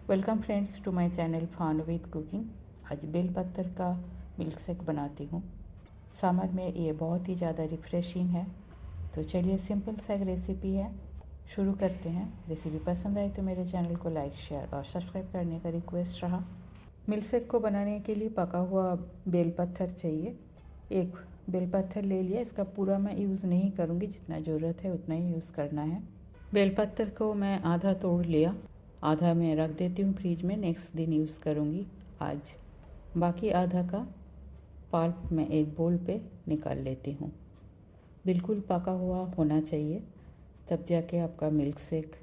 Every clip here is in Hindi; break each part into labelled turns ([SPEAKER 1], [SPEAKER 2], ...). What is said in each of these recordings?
[SPEAKER 1] Welcome friends to my channel fun with cooking. आज बेल पत्थर का मिल्क शेक बनाती हूँ। समर में ये बहुत ही ज़्यादा रिफ्रेशिंग है। तो चलिए सिंपल सा एक रेसिपी है, शुरू करते हैं। रेसिपी पसंद आए तो मेरे चैनल को लाइक शेयर और सब्सक्राइब करने का रिक्वेस्ट रहा। मिल्क शेक को बनाने के लिए पका हुआ बेल पत्थर चाहिए। एक बेल पत्थर ले लिया। इसका पूरा मैं यूज़ नहीं करूँगी, जितना ज़रूरत है उतना ही यूज़ करना है। बेल पत्थर को मैं आधा तोड़ लिया, आधा मैं रख देती हूँ फ्रिज में, नेक्स्ट दिन यूज़ करूँगी आज। बाकी आधा का पल्प मैं एक बोल पे निकाल लेती हूँ। बिल्कुल पका हुआ होना चाहिए, तब जाके आपका मिल्क शेक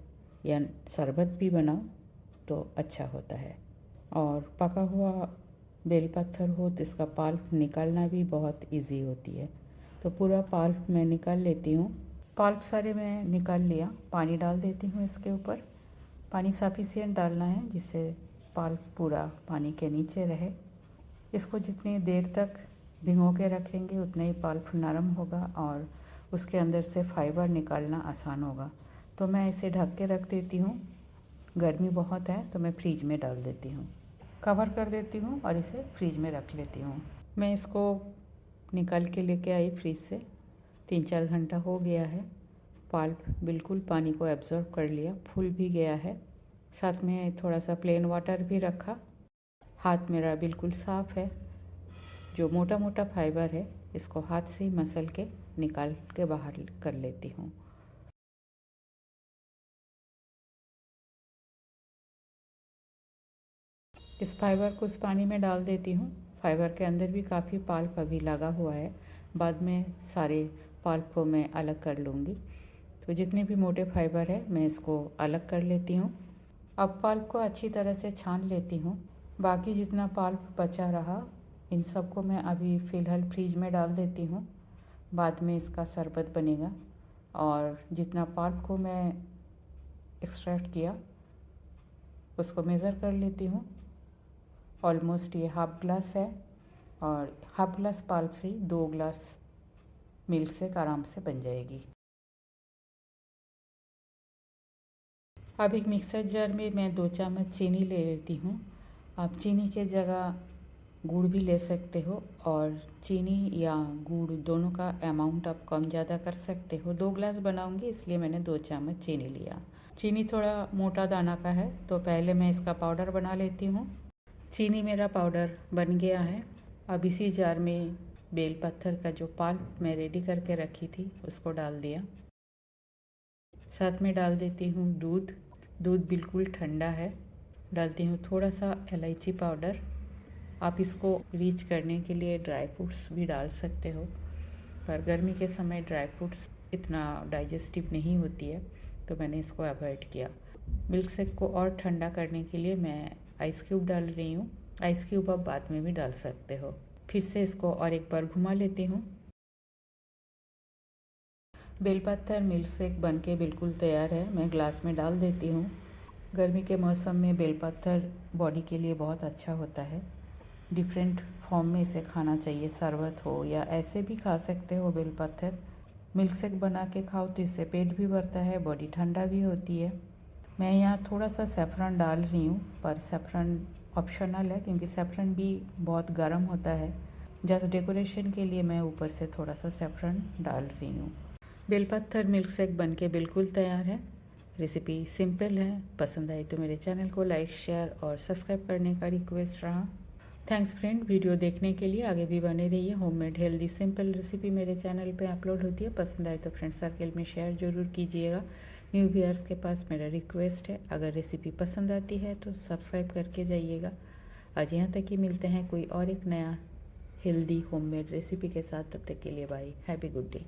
[SPEAKER 1] या शरबत भी बनाओ तो अच्छा होता है। और पका हुआ बेल पत्थर हो तो इसका पल्प निकालना भी बहुत इजी होती है। तो पूरा पल्प मैं निकाल लेती हूँ। पल्प सारे मैं निकाल लिया। पानी डाल देती हूँ इसके ऊपर। पानी सफिशिएंट डालना है जिससे पल्प पूरा पानी के नीचे रहे। इसको जितनी देर तक भिगो के रखेंगे उतना ही पल्प नरम होगा और उसके अंदर से फाइबर निकालना आसान होगा। तो मैं इसे ढक के रख देती हूँ। गर्मी बहुत है तो मैं फ्रिज में डाल देती हूँ, कवर कर देती हूँ और इसे फ्रिज में रख लेती हूँ। मैं इसको निकाल के लेके आई फ्रिज से। 3-4 घंटा हो गया है। पल्प बिल्कुल पानी को एब्जॉर्ब कर लिया, फूल भी गया है। साथ में थोड़ा सा प्लेन वाटर भी रखा। हाथ मेरा बिल्कुल साफ़ है। जो मोटा मोटा फाइबर है इसको हाथ से ही मसल के निकाल के बाहर कर लेती हूँ। इस फाइबर को उस पानी में डाल देती हूँ। फाइबर के अंदर भी काफ़ी पल्प अभी लगा हुआ है, बाद में सारे पल्प को मैं अलग कर लूँगी। तो जितने भी मोटे फाइबर है मैं इसको अलग कर लेती हूँ। अब पल्प को अच्छी तरह से छान लेती हूँ। बाकी जितना पल्प बचा रहा इन सबको मैं अभी फ़िलहाल फ्रिज में डाल देती हूँ। बाद में इसका शरबत बनेगा। और जितना पल्प को मैं एक्सट्रैक्ट किया उसको मेज़र कर लेती हूँ। ऑलमोस्ट ये हाफ ग्लास है और हाफ ग्लास पल्प से ही 2 ग्लास मिल्क शेक आराम से बन जाएगी। अब एक मिक्सर जार में मैं 2 चम्मच चीनी ले लेती हूँ। आप चीनी के जगह गुड़ भी ले सकते हो और चीनी या गुड़ दोनों का अमाउंट आप कम ज़्यादा कर सकते हो। 2 ग्लास बनाऊंगी इसलिए मैंने 2 चम्मच चीनी लिया। चीनी थोड़ा मोटा दाना का है तो पहले मैं इसका पाउडर बना लेती हूँ। चीनी मेरा पाउडर बन गया है। अब इसी जार में बेल पत्थर का जो पल्प मैं रेडी करके रखी थी उसको डाल दिया। साथ में डाल देती हूँ दूध। दूध बिल्कुल ठंडा है। डालती हूँ थोड़ा सा इलायची पाउडर। आप इसको रीच करने के लिए ड्राई फ्रूट्स भी डाल सकते हो, पर गर्मी के समय ड्राई फ्रूट्स इतना डाइजेस्टिव नहीं होती है तो मैंने इसको अवॉइड किया। मिल्क शेक को और ठंडा करने के लिए मैं आइस क्यूब डाल रही हूँ। आइस क्यूब आप बाद में भी डाल सकते हो। फिर से इसको और एक बार घुमा लेती हूँ। बेलपत्थर मिल्क शेक बन के बिल्कुल तैयार है। मैं ग्लास में डाल देती हूँ। गर्मी के मौसम में बेलपत्थर बॉडी के लिए बहुत अच्छा होता है। डिफरेंट फॉर्म में इसे खाना चाहिए, शरबत हो या ऐसे भी खा सकते हो। बेलपत्थर मिल्क शेक बना के खाओ तो इससे पेट भी भरता है, बॉडी ठंडा भी होती है। मैं यहाँ थोड़ा सा सेफ्रॉन डाल रही हूँ, पर सेफ्रॉन ऑप्शनल है क्योंकि सेफ्रॉन भी बहुत गर्म होता है। जस्ट डेकोरेशन के लिए मैं ऊपर से थोड़ा सा सेफ्रॉन डाल रही हूँ। बेलपत्थर मिल्क शेक बन के बिल्कुल तैयार है। रेसिपी सिंपल है। पसंद आई तो मेरे चैनल को लाइक शेयर और सब्सक्राइब करने का रिक्वेस्ट रहा। थैंक्स फ्रेंड, वीडियो देखने के लिए। आगे भी बने रहिए। होममेड हेल्दी सिंपल रेसिपी मेरे चैनल पे अपलोड होती है। पसंद आए तो फ्रेंड सर्कल में शेयर ज़रूर कीजिएगा। न्यू व्यूअर्स के पास मेरा रिक्वेस्ट है, अगर रेसिपी पसंद आती है तो सब्सक्राइब करके जाइएगा। आज यहाँ तक ही, मिलते हैं कोई और एक नया हेल्दी होममेड रेसिपी के साथ। तब तक के लिए बाय। Happy good day.